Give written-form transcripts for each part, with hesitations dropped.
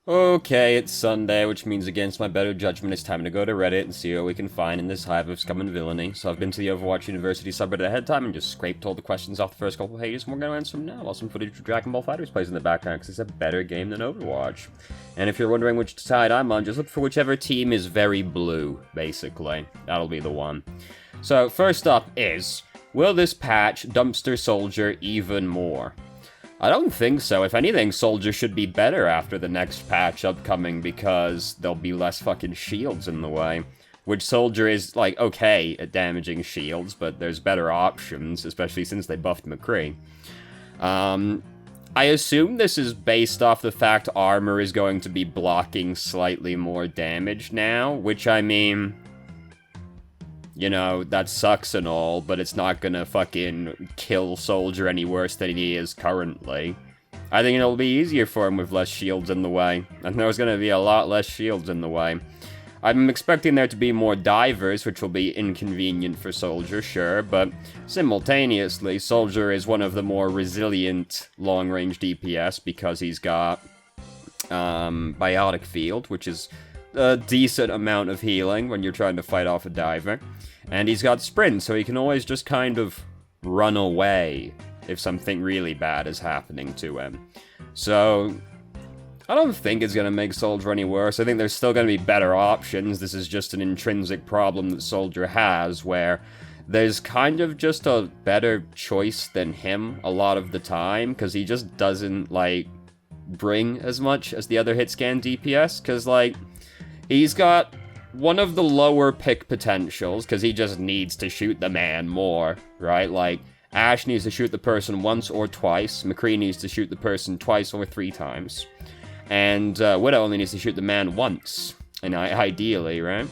Okay, it's Sunday, which means against my better judgment, it's time to go to Reddit and see what we can find in this hive of scum and villainy. So I've been to the Overwatch University subreddit ahead of time and just scraped all the questions off the first couple pages, and we're gonna answer them now, while some footage of Dragon Ball FighterZ plays in the background, because it's a better game than Overwatch. And if you're wondering which side I'm on, just look for whichever team is very blue, basically. That'll be the one. So, first up is, will this patch Dumpster Soldier even more? I don't think so. If anything, Soldier should be better after the next patch upcoming because there'll be less fucking shields in the way. Which Soldier is, like, okay at damaging shields, but there's better options, especially since they buffed McCree. I assume this is based off the fact armor is going to be blocking slightly more damage now, which, I mean, you know, that sucks and all, but it's not gonna fucking kill Soldier any worse than he is currently. I think it'll be easier for him with less shields in the way, and there's gonna be a lot less shields in the way. I'm expecting there to be more divers, which will be inconvenient for Soldier, sure, but simultaneously, Soldier is one of the more resilient long-range DPS because he's got Biotic Field, which is a decent amount of healing when you're trying to fight off a diver. And he's got Sprint, so he can always just kind of run away if something really bad is happening to him. So, I don't think it's going to make Soldier any worse. I think there's still going to be better options. This is just an intrinsic problem that Soldier has, where there's kind of just a better choice than him a lot of the time, because he just doesn't, like, bring as much as the other hitscan DPS, because, like, he's got one of the lower pick potentials, because he just needs to shoot the man more, right? Like, Ashe needs to shoot the person once or twice, McCree needs to shoot the person twice or 3 times, and Widow only needs to shoot the man once, and ideally, right?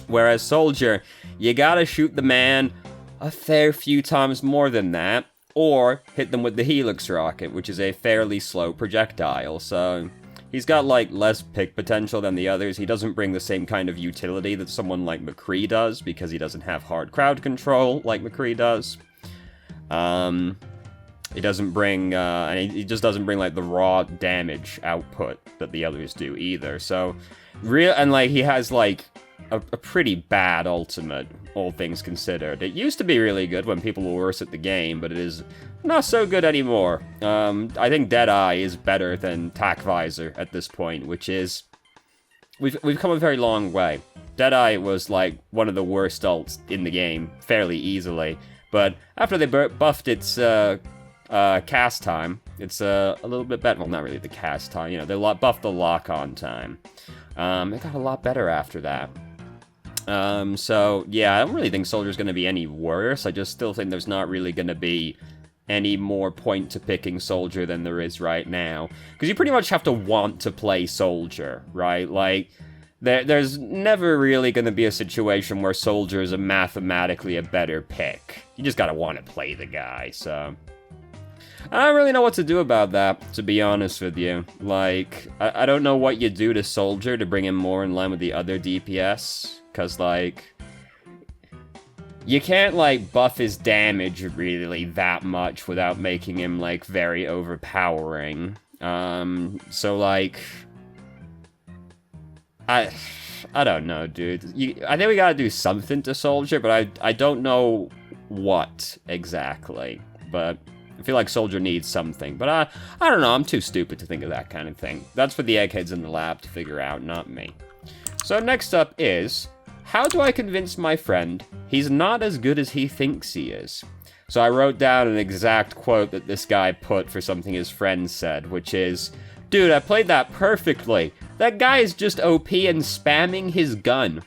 Whereas Soldier, you gotta shoot the man a fair few times more than that, or hit them with the Helix Rocket, which is a fairly slow projectile, so he's got, like, less pick potential than the others. He doesn't bring the same kind of utility that someone like McCree does, because he doesn't have hard crowd control like McCree does. He doesn't bring, and he just doesn't bring, like, the raw damage output that the others do either. So, and, like, he has, like, a pretty bad ultimate, all things considered. It used to be really good when people were worse at the game, but it is not so good anymore. I think Deadeye is better than Tac Visor at this point, which is... We've come a very long way. Deadeye was, like, one of the worst ults in the game, fairly easily, but after they buffed its cast time, it's a little bit better. Well, not really the cast time, you know, they buffed the lock-on time. It got a lot better after that. So, yeah, I don't really think Soldier's gonna be any worse. I just still think there's not really gonna be any more point to picking Soldier than there is right now. Because you pretty much have to want to play Soldier, right? Like, there's never really gonna be a situation where Soldier is mathematically a better pick. You just gotta want to play the guy, so... I don't really know what to do about that, to be honest with you. Like, I don't know what you do to Soldier to bring him more in line with the other DPS. Because, like, you can't, like, buff his damage really that much without making him, like, very overpowering. So, like, I don't know, dude. I think we gotta do something to Soldier, but I don't know what exactly. But I feel like Soldier needs something. But I don't know, I'm too stupid to think of that kind of thing. That's for the eggheads in the lab to figure out, not me. So next up is... how do I convince my friend he's not as good as he thinks he is? So I wrote down an exact quote that this guy put for something his friend said, which is, dude, I played that perfectly. That guy is just OP and spamming his gun.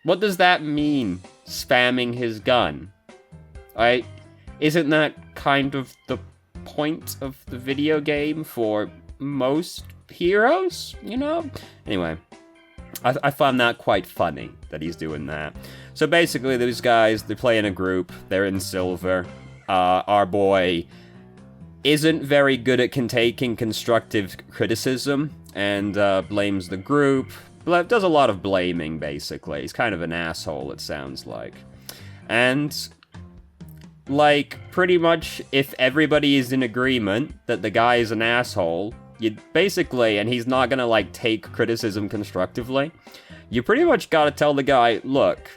What does that mean, spamming his gun? Isn't that kind of the point of the video game for most heroes, you know? Anyway. I found that quite funny, that he's doing that. So basically, these guys, they play in a group, they're in silver. Our boy isn't very good at taking constructive criticism, and blames the group. Does a lot of blaming, basically. He's kind of an asshole, it sounds like. And, like, pretty much, if everybody is in agreement that the guy is an asshole, you basically, and he's not gonna, like, take criticism constructively, you pretty much gotta tell the guy, look,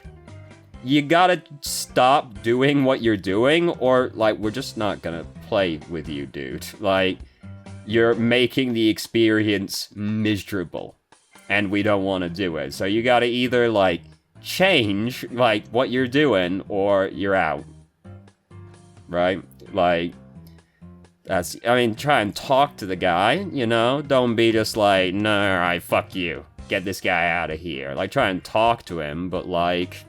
you gotta stop doing what you're doing, or, like, we're just not gonna play with you, dude. Like, you're making the experience miserable, and we don't want to do it. So you gotta either, like, change, like, what you're doing, or you're out. Right? Like, that's, I mean, try and talk to the guy, you know? Don't be just like, no, alright, fuck you. Get this guy out of here. Like, try and talk to him, but, like,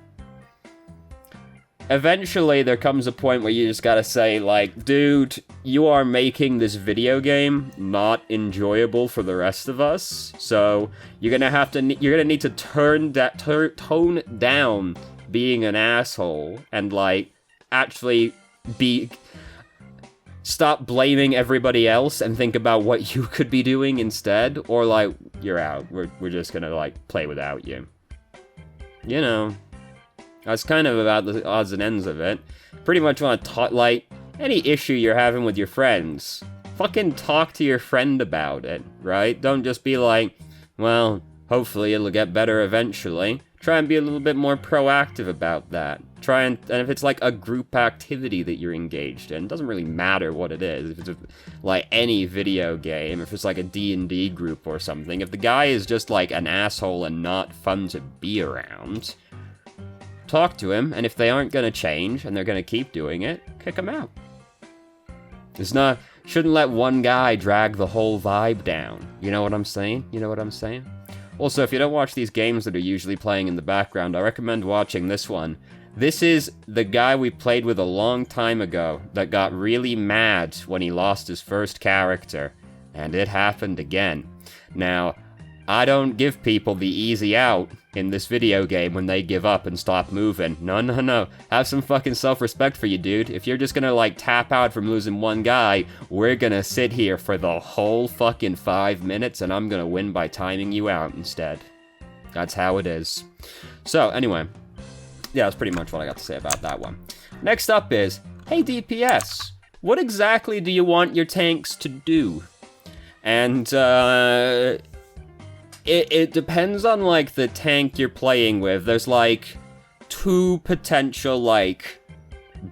eventually there comes a point where you just gotta say, like, dude, you are making this video game not enjoyable for the rest of us, so you're gonna need to tone down being an asshole and, like, actually stop blaming everybody else and think about what you could be doing instead, or, like, you're out. We're just gonna, like, play without you. You know. That's kind of about the odds and ends of it. Pretty much want to talk, like, any issue you're having with your friends, fucking talk to your friend about it, right? Don't just be like, well, hopefully it'll get better eventually. Try and be a little bit more proactive about that. Try and if it's like a group activity that you're engaged in, it doesn't really matter what it is. If it's like any video game, if it's like a D&D group or something, if the guy is just like an asshole and not fun to be around, talk to him, and if they aren't gonna change and they're gonna keep doing it, kick them out. Shouldn't let one guy drag the whole vibe down. You know what I'm saying? You know what I'm saying? Also, if you don't watch these games that are usually playing in the background, I recommend watching this one. This is the guy we played with a long time ago that got really mad when he lost his first character, and it happened again. Now, I don't give people the easy out in this video game when they give up and stop moving. No. Have some fucking self-respect for you, dude. If you're just gonna, like, tap out from losing one guy, we're gonna sit here for the whole fucking 5 minutes, and I'm gonna win by timing you out instead. That's how it is. So, anyway. Yeah, that's pretty much what I got to say about that one. Next up is, hey DPS, what exactly do you want your tanks to do? And, It depends on, like, the tank you're playing with. There's, like, 2 potential, like,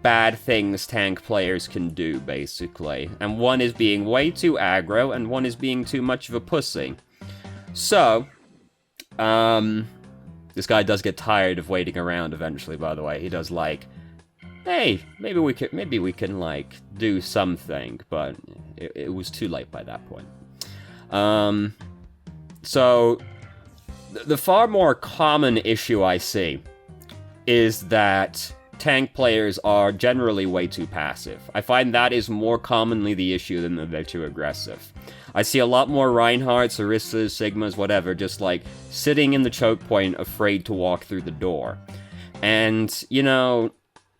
bad things tank players can do, basically. And one is being way too aggro, and one is being too much of a pussy. So, this guy does get tired of waiting around eventually, by the way. He does, like, hey, maybe we can, like, do something, but it was too late by that point. So, the far more common issue I see is that tank players are generally way too passive. I find that is more commonly the issue than that they're too aggressive. I see a lot more Reinhardts, Orissas, Sigmas, whatever, just, like, sitting in the choke point, afraid to walk through the door. And, you know,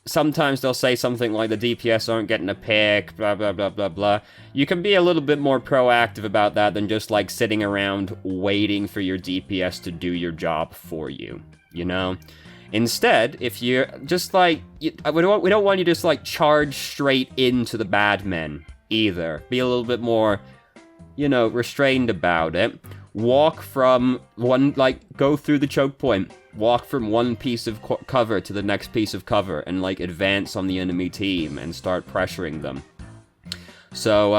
sometimes they'll say something like the DPS aren't getting a pick, blah, blah, blah, blah, blah. You can be a little bit more proactive about that than just, like, sitting around waiting for your DPS to do your job for you, you know? Instead, if you're just, like, we don't want you to just, like, charge straight into the bad men, either. Be a little bit more, you know, restrained about it. Walk from one, like, go through the choke point. Walk from one piece of cover to the next piece of cover and, like, advance on the enemy team and start pressuring them. So,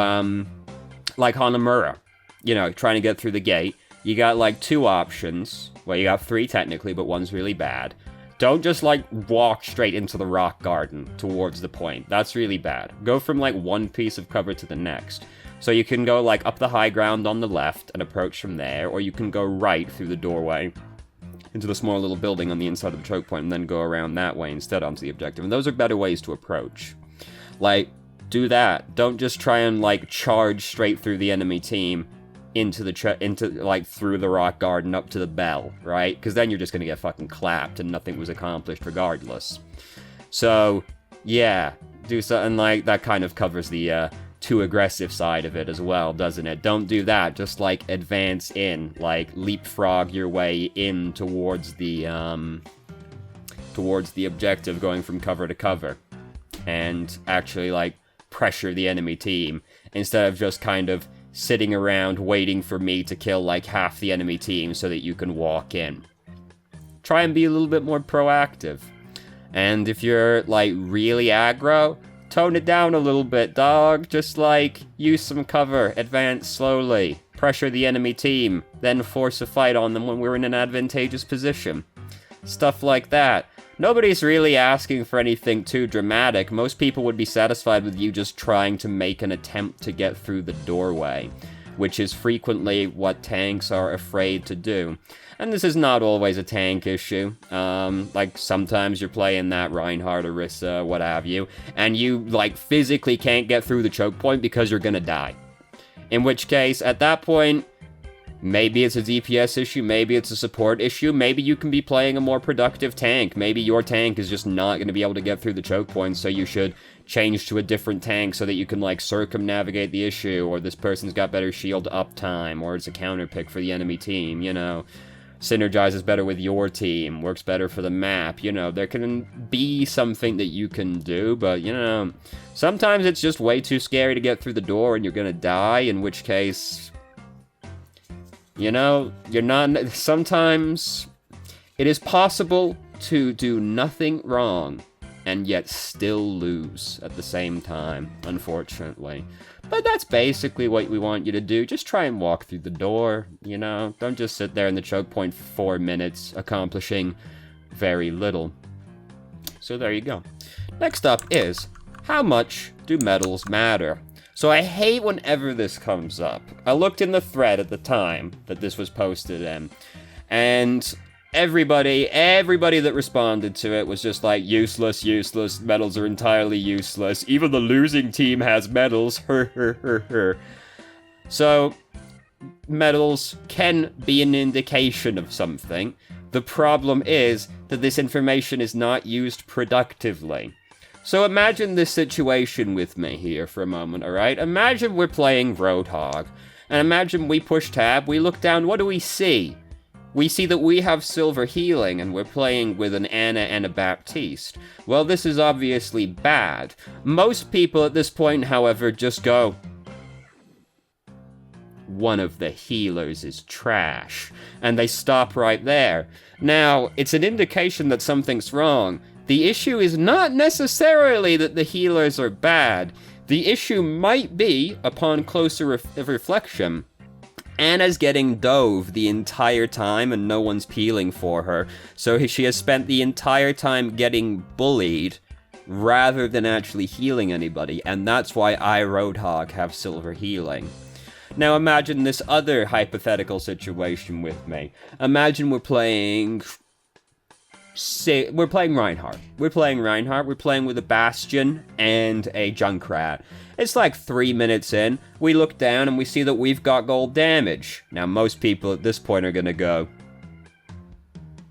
like Hanamura, you know, trying to get through the gate, you got, like, 2 options. Well, you got 3 technically, but one's really bad. Don't just, like, walk straight into the rock garden towards the point. That's really bad. Go from, like, one piece of cover to the next. So you can go, like, up the high ground on the left and approach from there, or you can go right through the doorway into the small little building on the inside of the choke point and then go around that way instead onto the objective. And those are better ways to approach. Like, do that. Don't just try and, like, charge straight through the enemy team into like, through the rock garden up to the bell, right? Because then you're just gonna get fucking clapped and nothing was accomplished regardless. So, yeah, do something like that. Kind of covers the, too aggressive side of it as well, doesn't it? Don't do that. Just, like, advance in, like, leapfrog your way in towards the objective, going from cover to cover, and actually, like, pressure the enemy team instead of just kind of sitting around waiting for me to kill like half the enemy team so that you can walk in. Try and be a little bit more proactive. And if you're like really aggro, tone it down a little bit, dog. Just like use some cover, advance slowly, pressure the enemy team, then force a fight on them when we're in an advantageous position. Stuff like that. Nobody's really asking for anything too dramatic. Most people would be satisfied with you just trying to make an attempt to get through the doorway, which is frequently what tanks are afraid to do. And this is not always a tank issue. Like, sometimes you're playing that Reinhardt, Orisa, what have you, and you, like, physically can't get through the choke point because you're gonna die. In which case, at that point, maybe it's a DPS issue, maybe it's a support issue, maybe you can be playing a more productive tank, maybe your tank is just not going to be able to get through the choke points, so you should change to a different tank so that you can, like, circumnavigate the issue, or this person's got better shield uptime, or it's a counter pick for the enemy team, you know, synergizes better with your team, works better for the map, you know, there can be something that you can do, but, you know, sometimes it's just way too scary to get through the door and you're gonna die, in which case, you know, you're not... Sometimes it is possible to do nothing wrong and yet still lose at the same time, unfortunately. But that's basically what we want you to do. Just try and walk through the door, you know? Don't just sit there in the choke point for 4 minutes, accomplishing very little. So there you go. Next up is, how much do medals matter? So I hate whenever this comes up. I looked in the thread at the time that this was posted in, and everybody that responded to it was just like, useless, medals are entirely useless. Even the losing team has medals, So, medals can be an indication of something. The problem is that this information is not used productively. So imagine this situation with me here for a moment, alright? Imagine we're playing Roadhog, and imagine we push tab, we look down, what do we see? We see that we have silver healing, and we're playing with an Anna and a Baptiste. Well, this is obviously bad. Most people at this point, however, just go, one of the healers is trash, and they stop right there. Now, it's an indication that something's wrong. The issue is not necessarily that the healers are bad. The issue might be, upon closer reflection, Anna's getting dove the entire time and no one's peeling for her, so she has spent the entire time getting bullied rather than actually healing anybody, and that's why I, Roadhog, have silver healing. Now imagine this other hypothetical situation with me. Imagine we're playing Reinhardt. We're playing with a Bastion and a Junkrat. It's like 3 minutes in, we look down and we see that we've got gold damage. Now most people at this point are gonna go,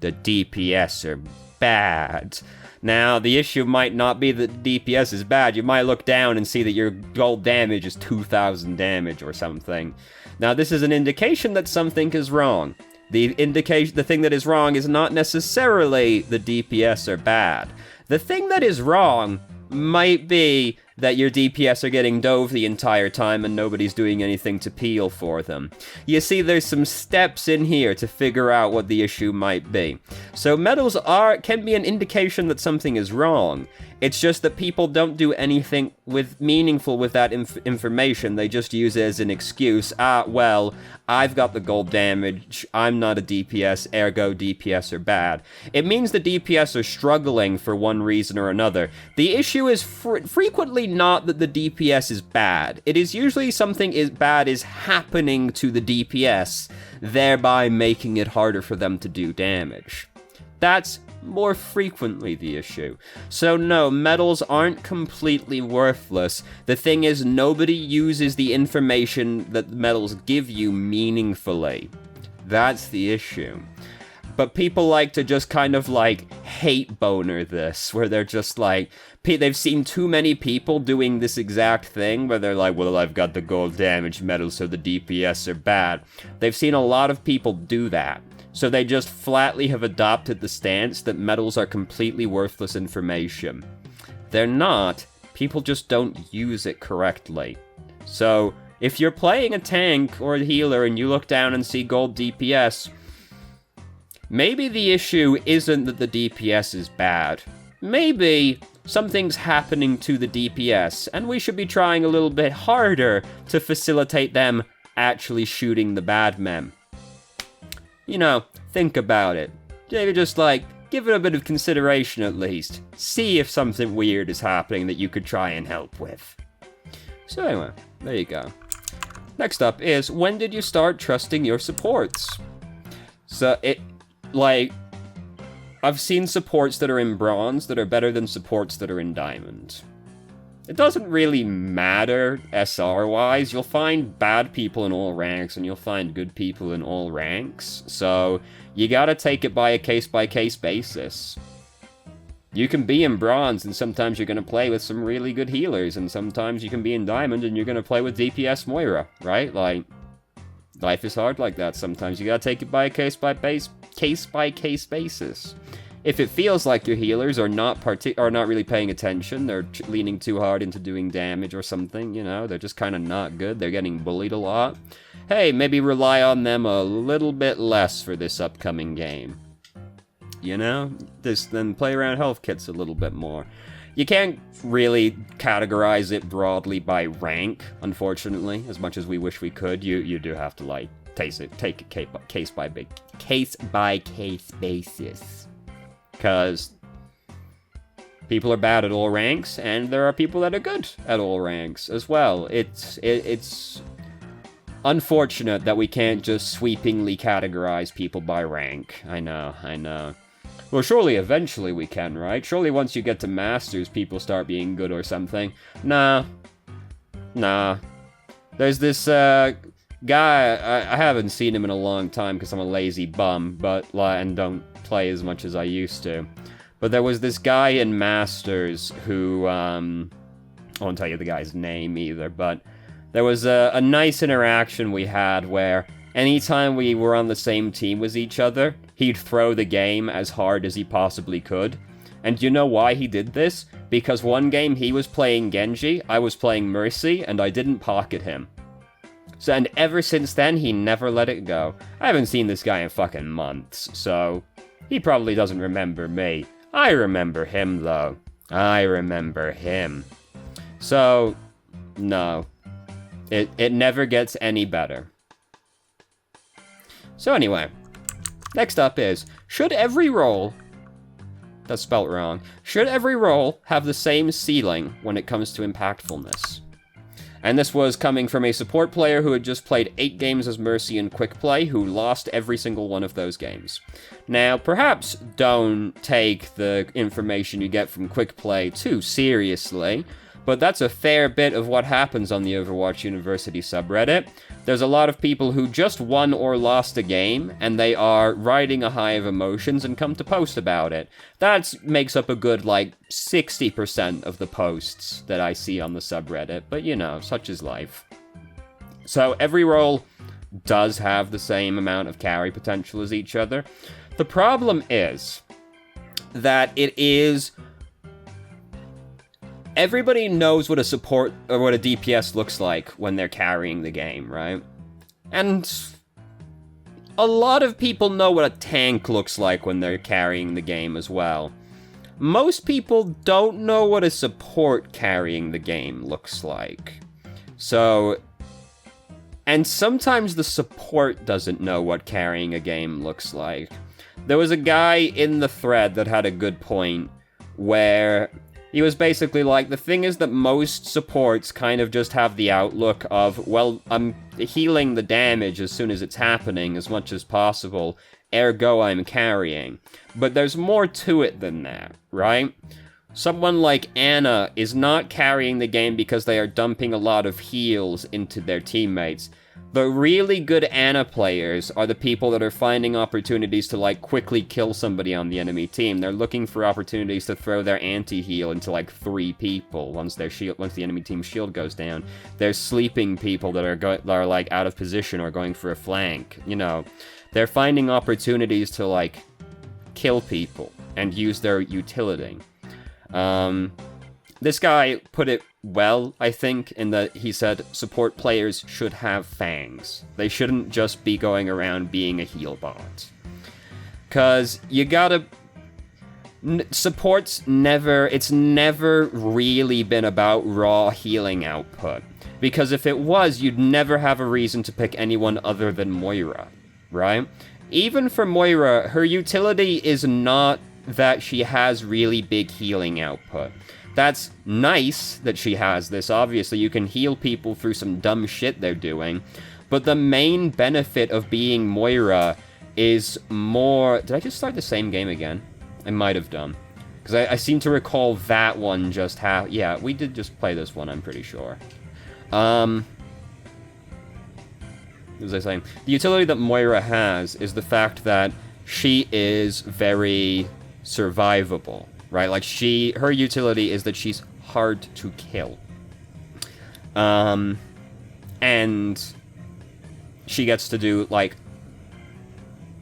the DPS are bad. Now the issue might not be that the DPS is bad, you might look down and see that your gold damage is 2,000 damage or something. Now this is an indication that something is wrong. The thing that is wrong is not necessarily the DPS are bad. The thing that is wrong might be that your DPS are getting dove the entire time and nobody's doing anything to peel for them. You see, there's some steps in here to figure out what the issue might be. So medals can be an indication that something is wrong. It's just that people don't do anything meaningful with that information. They just use it as an excuse. Well, I've got the gold damage, I'm not a DPS, ergo DPS are bad. It means the DPS are struggling for one reason or another. The issue is frequently not that the DPS is bad. It is usually something bad is happening to the DPS, thereby making it harder for them to do damage. That's more frequently the issue. So no, medals aren't completely worthless. The thing is, nobody uses the information that medals give you meaningfully. That's the issue. But people like to just kind of like hate boner this, where they're just like, they've seen too many people doing this exact thing, where they're like, well, I've got the gold damage medal, so the DPS are bad. They've seen a lot of people do that. So they just flatly have adopted the stance that medals are completely worthless information. They're not, people just don't use it correctly. So If you're playing a tank or a healer and you look down and see gold DPS, maybe the issue isn't that the DPS is bad. Maybe something's happening to the DPS, and we should be trying a little bit harder to facilitate them actually shooting the bad men. You know, think about it. Maybe just, like, give it a bit of consideration at least. See if something weird is happening that you could try and help with. So anyway, there you go. Next up is, when did you start trusting your supports? So, I've seen supports that are in bronze that are better than supports that are in diamond. It doesn't really matter SR-wise. You'll find bad people in all ranks, and you'll find good people in all ranks. So, you gotta take it by a case-by-case basis. You can be in bronze, and sometimes you're gonna play with some really good healers, and sometimes you can be in diamond, and you're gonna play with DPS Moira, right? Like, life is hard like that. Sometimes you gotta take it by a case-by-case basis. If it feels like your healers are not really paying attention, they're leaning too hard into doing damage or something, you know, they're just kind of not good, they're getting bullied a lot, hey, maybe rely on them a little bit less for this upcoming game. You know? Then play around health kits a little bit more. You can't really categorize it broadly by rank, unfortunately, as much as we wish we could. You do have to, like, take it case-by-case basis. Because people are bad at all ranks, and there are people that are good at all ranks as well. It's unfortunate that we can't just sweepingly categorize people by rank. I know. Well, surely eventually we can, right? Surely once you get to Masters, people start being good or something. Nah. There's this guy, I haven't seen him in a long time because I'm a lazy bum, and don't play as much as I used to. But there was this guy in Masters who, I won't tell you the guy's name either, but there was a nice interaction we had where anytime we were on the same team as each other, he'd throw the game as hard as he possibly could. And you know why he did this? Because one game he was playing Genji, I was playing Mercy, and I didn't pocket him. So, and ever since then, he never let it go. I haven't seen this guy in fucking months, so he probably doesn't remember me. I remember him, though. I remember him. So, no. It never gets any better. So anyway, next up is, should every role... That's spelt wrong. Should every role have the same ceiling when it comes to impactfulness? And this was coming from a support player who had just played 8 games as Mercy in Quick Play, who lost every single one of those games. Now, perhaps don't take the information you get from Quick Play too seriously, but that's a fair bit of what happens on the Overwatch University subreddit. There's a lot of people who just won or lost a game, and they are riding a high of emotions and come to post about it. That makes up a good, 60% of the posts that I see on the subreddit, but you know, such is life. So every role does have the same amount of carry potential as each other. The problem is that it is... Everybody knows what a support, or what a DPS looks like when they're carrying the game, right? And a lot of people know what a tank looks like when they're carrying the game as well. Most people don't know what a support carrying the game looks like. So, and sometimes the support doesn't know what carrying a game looks like. There was a guy in the thread that had a good point where... He was basically like, the thing is that most supports kind of just have the outlook of, well, I'm healing the damage as soon as it's happening as much as possible, ergo I'm carrying. But there's more to it than that, right? Someone like Ana is not carrying the game because they are dumping a lot of heals into their teammates. The really good Ana players are the people that are finding opportunities to, quickly kill somebody on the enemy team. They're looking for opportunities to throw their anti-heal into, 3 people once the enemy team's shield goes down. There's sleeping people that are out of position or going for a flank. You know, they're finding opportunities to, kill people and use their utility. This guy put it well, I think, in that he said support players should have fangs. They shouldn't just be going around being a heal bot. Because you gotta... Support's never... It's never really been about raw healing output. Because if it was, you'd never have a reason to pick anyone other than Moira, right? Even for Moira, her utility is not that she has really big healing output. That's nice that she has this. Obviously, you can heal people through some dumb shit they're doing. But the main benefit of being Moira is more... Did I just start the same game again? I might have done. Because I seem to recall that one just how... Yeah, we did just play this one, I'm pretty sure. What was I saying? The utility that Moira has is the fact that she is very survivable. Right, like her utility is that she's hard to kill. And she gets to do, like...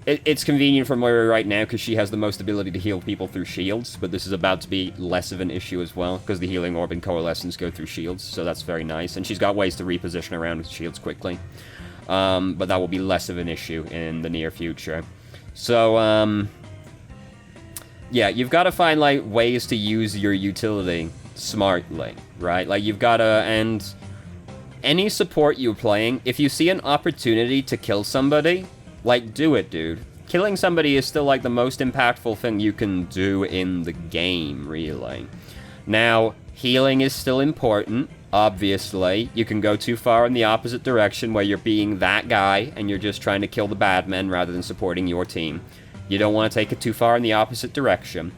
It's convenient for Moira right now because she has the most ability to heal people through shields, but this is about to be less of an issue as well, because the healing orb and coalescence go through shields, so that's very nice. And she's got ways to reposition around with shields quickly. But that will be less of an issue in the near future. So, yeah, you've got to find, like, ways to use your utility smartly, right? Like, you've got to, and any support you're playing, if you see an opportunity to kill somebody, like, do it, dude. Killing somebody is still, like, the most impactful thing you can do in the game, really. Now, healing is still important, obviously. You can go too far in the opposite direction where you're being that guy and you're just trying to kill the bad men rather than supporting your team. You don't want to take it too far in the opposite direction.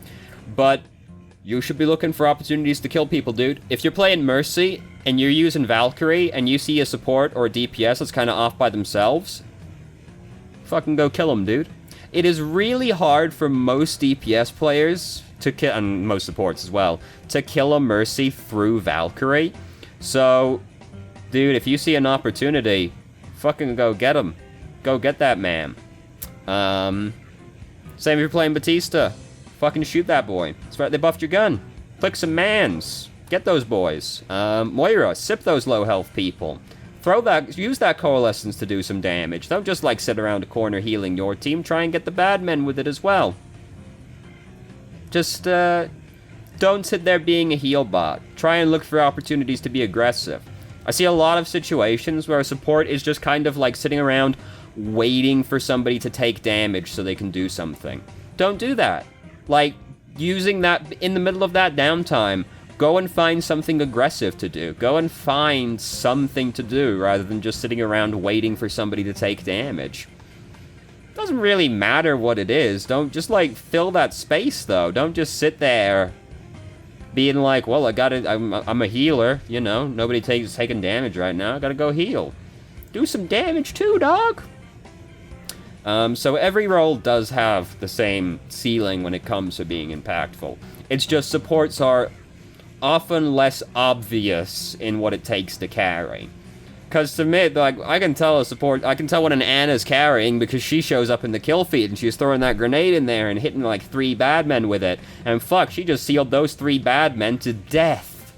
But you should be looking for opportunities to kill people, dude. If you're playing Mercy and you're using Valkyrie and you see a support or a DPS that's kind of off by themselves, fucking go kill them, dude. It is really hard for most DPS players to kill, and most supports as well, to kill a Mercy through Valkyrie. So, dude, if you see an opportunity, fucking go get him. Go get that man. Same if you're playing Batista. Fucking shoot that boy. That's right, they buffed your gun. Click some mans. Get those boys. Moira, sip those low health people. Use that coalescence to do some damage. Don't just, like, sit around a corner healing your team. Try and get the bad men with it as well. Just, don't sit there being a heal bot. Try and look for opportunities to be aggressive. I see a lot of situations where support is just kind of, like, sitting around waiting for somebody to take damage so they can do something. Don't do that. Like, using that in the middle of that downtime, go and find something aggressive to do. Go and find something to do rather than just sitting around waiting for somebody to take damage. Doesn't really matter what it is. Don't just, like, fill that space, though. Don't just sit there being like, well, I'm a healer, you know. Nobody taking damage right now. I gotta go heal. Do some damage too, dog. So every role does have the same ceiling when it comes to being impactful. It's just supports are often less obvious in what it takes to carry. Because to me, like, I can tell when an Anna's carrying because she shows up in the kill feed and she's throwing that grenade in there and hitting like 3 bad men with it. And fuck, she just sealed those 3 bad men to death.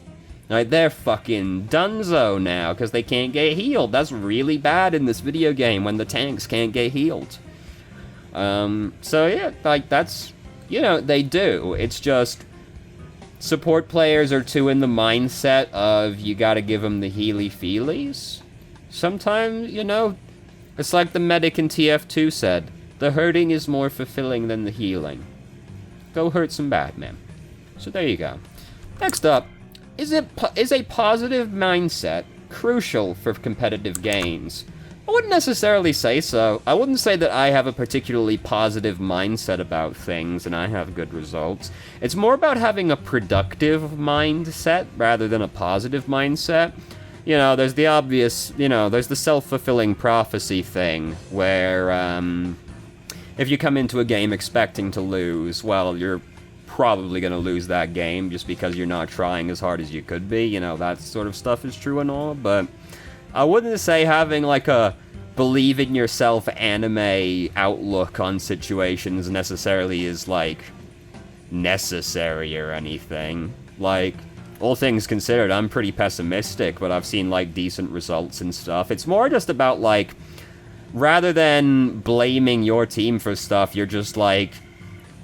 Like, they're fucking dunzo now because they can't get healed. That's really bad in this video game when the tanks can't get healed. So yeah, like, that's, you know, they do. It's just, support players are too in the mindset of you gotta give them the healy-feelies. Sometimes, you know, it's like the medic in TF2 said, the hurting is more fulfilling than the healing. Go hurt some bad men. So there you go. Next up, is a positive mindset crucial for competitive games? I wouldn't necessarily say so. I wouldn't say that I have a particularly positive mindset about things and I have good results. It's more about having a productive mindset rather than a positive mindset. You know, there's the obvious, you know, there's the self-fulfilling prophecy thing where if you come into a game expecting to lose, well, you're probably going to lose that game just because you're not trying as hard as you could be. You know, that sort of stuff is true and all, but I wouldn't say having, like, a believe in yourself anime outlook on situations necessarily is, like, necessary or anything. Like, all things considered, I'm pretty pessimistic, but I've seen, like, decent results and stuff. It's more just about, like, rather than blaming your team for stuff, you're just, like,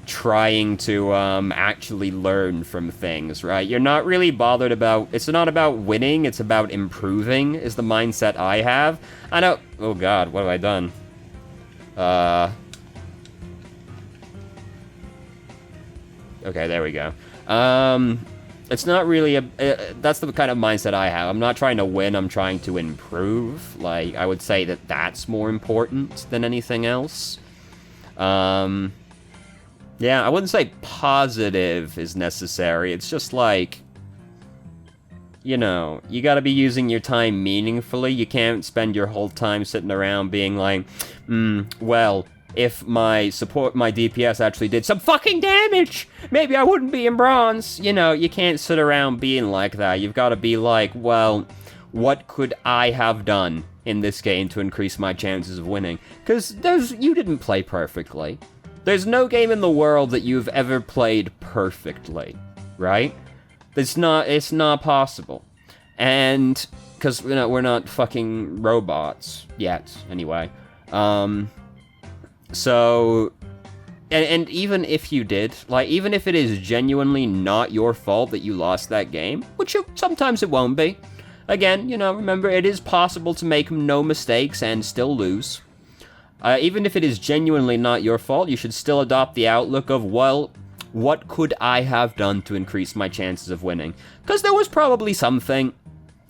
trying to, actually learn from things, right? You're not really bothered about... It's not about winning, it's about improving, is the mindset I have. I know... Oh, God, what have I done? Okay, there we go. It's not really that's the kind of mindset I have. I'm not trying to win, I'm trying to improve. Like, I would say that that's more important than anything else. Yeah, I wouldn't say positive is necessary. It's just like, you know, you gotta be using your time meaningfully. You can't spend your whole time sitting around being like, well, if my DPS actually did some fucking damage, maybe I wouldn't be in bronze. You know, you can't sit around being like that. You've got to be like, well, what could I have done in this game to increase my chances of winning? Because you didn't play perfectly. There's no game in the world that you've ever played perfectly, right? It's not possible. And, because, you know, we're not fucking robots yet, anyway. So, and even if you did, like, even if it is genuinely not your fault that you lost that game, which sometimes it won't be. Again, you know, remember, it is possible to make no mistakes and still lose. Even if it is genuinely not your fault, you should still adopt the outlook of, well, what could I have done to increase my chances of winning? Because there was probably something.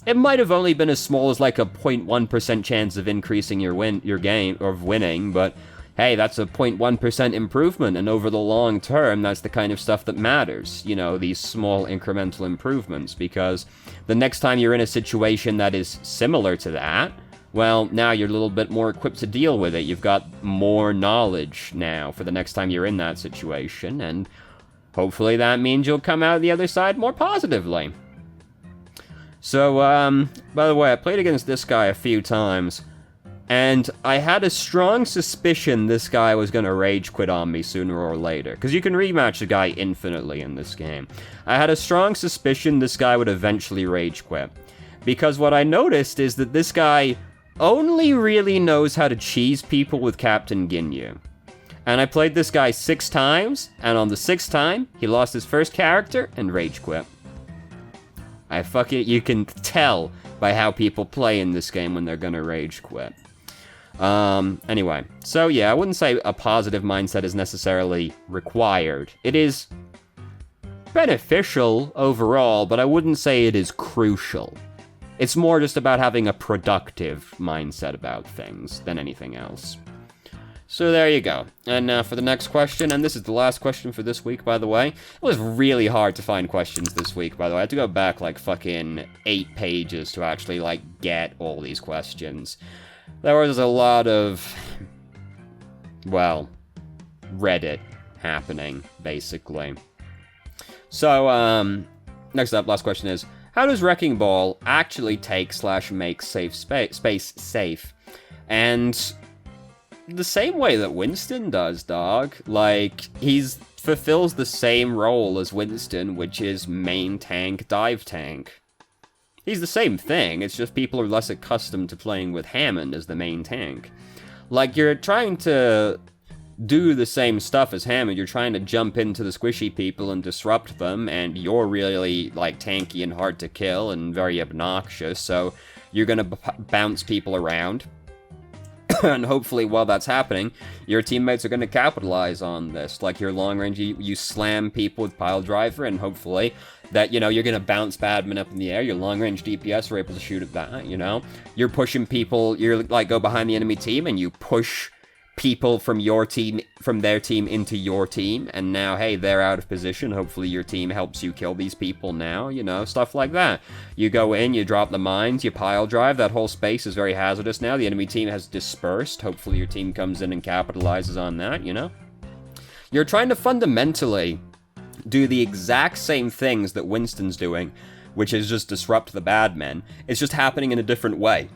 It might have only been as small as like a 0.1% chance of increasing your game, or of winning, but hey, that's a 0.1% improvement, and over the long term, that's the kind of stuff that matters, you know, these small incremental improvements, because the next time you're in a situation that is similar to that, well, now you're a little bit more equipped to deal with it. You've got more knowledge now for the next time you're in that situation, and hopefully that means you'll come out the other side more positively. So, by the way, I played against this guy a few times, and I had a strong suspicion this guy was going to rage quit on me sooner or later, because you can rematch a guy infinitely in this game. I had a strong suspicion this guy would eventually rage quit, because what I noticed is that this guy only really knows how to cheese people with Captain Ginyu. And I played this guy 6 times, and on the 6th time, he lost his first character and rage quit. You can tell by how people play in this game when they're gonna rage quit. Anyway, so yeah, I wouldn't say a positive mindset is necessarily required. It is beneficial overall, but I wouldn't say it is crucial. It's more just about having a productive mindset about things than anything else. So there you go. And for the next question, and this is the last question for this week, by the way. It was really hard to find questions this week, by the way. I had to go back like fucking 8 pages to actually like get all these questions. There was a lot of, well, Reddit happening, basically. So, next up, last question is, how does Wrecking Ball actually take/make safe space safe? And the same way that Winston does, dog. Like, fulfills the same role as Winston, which is main tank, dive tank. He's the same thing, it's just people are less accustomed to playing with Hammond as the main tank. Like, you're trying to do the same stuff as Hammond, you're trying to jump into the squishy people and disrupt them, and you're really, like, tanky and hard to kill and very obnoxious, so you're gonna bounce people around. And hopefully while that's happening, your teammates are going to capitalize on this. Like your long range, you slam people with pile driver, and hopefully that, you know, you're going to bounce badman up in the air. Your long range DPS are able to shoot at that, you know? You're pushing people, you're like go behind the enemy team and you push people from their team into your team, and now, hey, they're out of position. Hopefully your team helps you kill these people now, you know, stuff like that. You go in, you drop the mines, you pile drive, that whole space is very hazardous now. The enemy team has dispersed. Hopefully your team comes in and capitalizes on that, you know? You're trying to fundamentally do the exact same things that Winston's doing, which is just disrupt the bad men. It's just happening in a different way.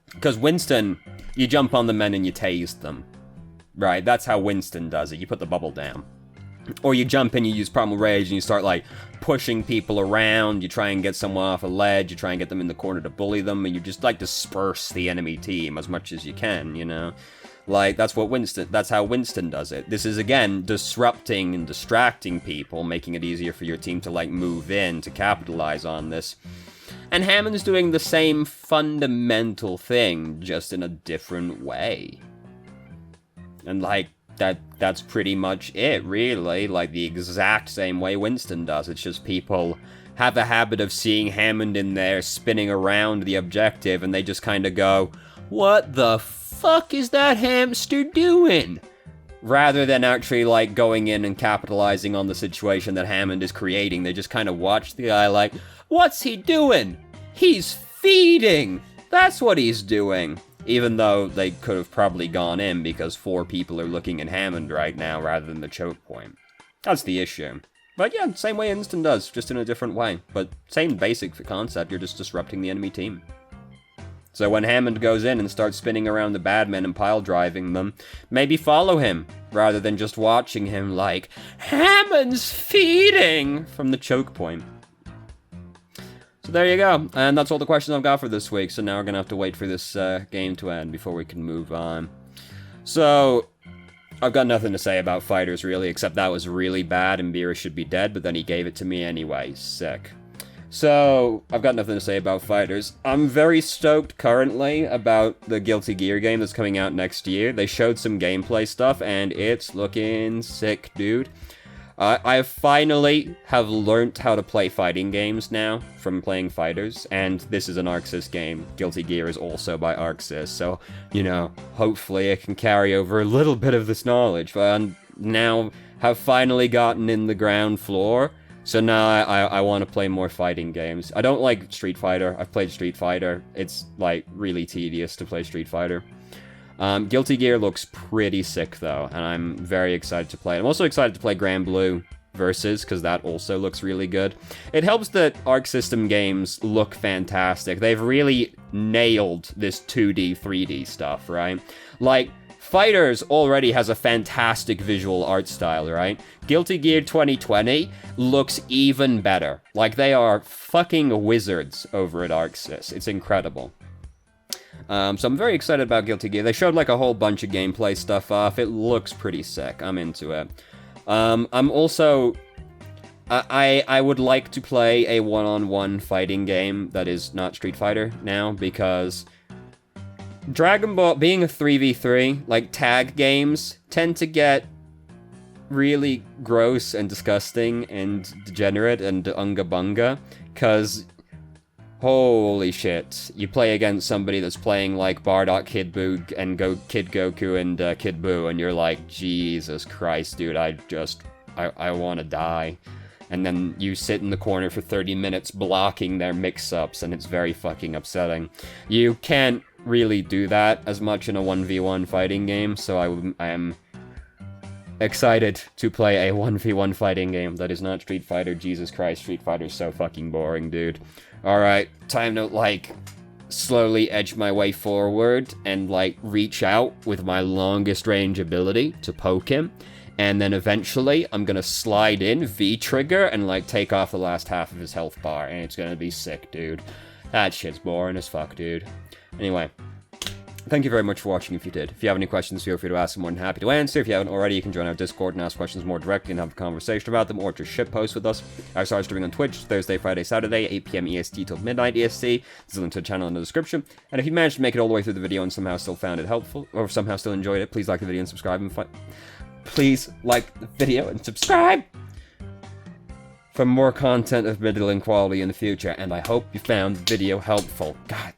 Because Winston, you jump on the men and you tase them. Right, that's how Winston does it. You put the bubble down. Or you jump in, you use Primal Rage, and you start, like, pushing people around, you try and get someone off a ledge, you try and get them in the corner to bully them, and you just, like, disperse the enemy team as much as you can, you know? Like, that's how Winston does it. This is, again, disrupting and distracting people, making it easier for your team to, like, move in, to capitalize on this. And Hammond's doing the same fundamental thing, just in a different way. And, like, that's pretty much it, really. Like, the exact same way Winston does. It's just people have a habit of seeing Hammond in there spinning around the objective, and they just kind of go, what the fuck is that hamster doing? Rather than actually, like, going in and capitalizing on the situation that Hammond is creating, they just kind of watch the guy like, what's he doing? He's feeding! That's what he's doing! Even though they could have probably gone in because 4 people are looking at Hammond right now rather than the choke point. That's the issue. But yeah, same way Winston does, just in a different way. But same basic concept, you're just disrupting the enemy team. So when Hammond goes in and starts spinning around the bad men and pile driving them, maybe follow him, rather than just watching him like, Hammond's feeding! From the choke point. So there you go, and that's all the questions I've got for this week, so now we're gonna have to wait for this game to end before we can move on. So, I've got nothing to say about Fighters, really, except that was really bad and Beerus should be dead, but then he gave it to me anyway. Sick. So, I've got nothing to say about Fighters. I'm very stoked currently about the Guilty Gear game that's coming out next year. They showed some gameplay stuff, and it's looking sick, dude. I finally have learnt how to play fighting games now from playing Fighters, and this is an Arc Sys game. Guilty Gear is also by Arc Sys, so, you know, hopefully I can carry over a little bit of this knowledge, but now have finally gotten in the ground floor. So now I want to play more fighting games. I don't like Street Fighter. I've played Street Fighter. It's, like, really tedious to play Street Fighter. Guilty Gear looks pretty sick, though, and I'm very excited to play it. I'm also excited to play Grand Blue Versus, because that also looks really good. It helps that Arc System games look fantastic. They've really nailed this 2D, 3D stuff, right? Like, Fighters already has a fantastic visual art style, right? Guilty Gear 2020 looks even better. Like, they are fucking wizards over at Arc Sys. It's incredible. So I'm very excited about Guilty Gear. They showed, like, a whole bunch of gameplay stuff off. It looks pretty sick. I'm into it. I'm also... I would like to play a one-on-one fighting game that is not Street Fighter now, because... Dragon Ball, being a 3v3, like, tag games, tend to get really gross and disgusting and degenerate and unga-bunga, because, holy shit, you play against somebody that's playing, like, Bardock, Kid Buu, and Kid Goku, and Kid Buu, and you're like, Jesus Christ, dude, I want to die. And then you sit in the corner for 30 minutes blocking their mix-ups, and it's very fucking upsetting. You can't really do that as much in a 1v1 fighting game, so I am excited to play a 1v1 fighting game that is not Street Fighter. Jesus Christ, Street Fighter's so fucking boring, dude. Alright, time to, like, slowly edge my way forward and, like, reach out with my longest range ability to poke him. And then eventually, I'm gonna slide in, V-trigger, and, like, take off the last half of his health bar. And it's gonna be sick, dude. That shit's boring as fuck, dude. Anyway, thank you very much for watching if you did. If you have any questions, feel free to ask. I'm more than happy to answer. If you haven't already, you can join our Discord and ask questions more directly and have a conversation about them, or just shitpost with us. I start streaming on Twitch Thursday, Friday, Saturday, 8 PM EST till midnight EST. There's a link to the channel in the description. And if you managed to make it all the way through the video and somehow still found it helpful, or somehow still enjoyed it, please like the video and subscribe. And please like the video and subscribe for more content of middling quality in the future. And I hope you found the video helpful. God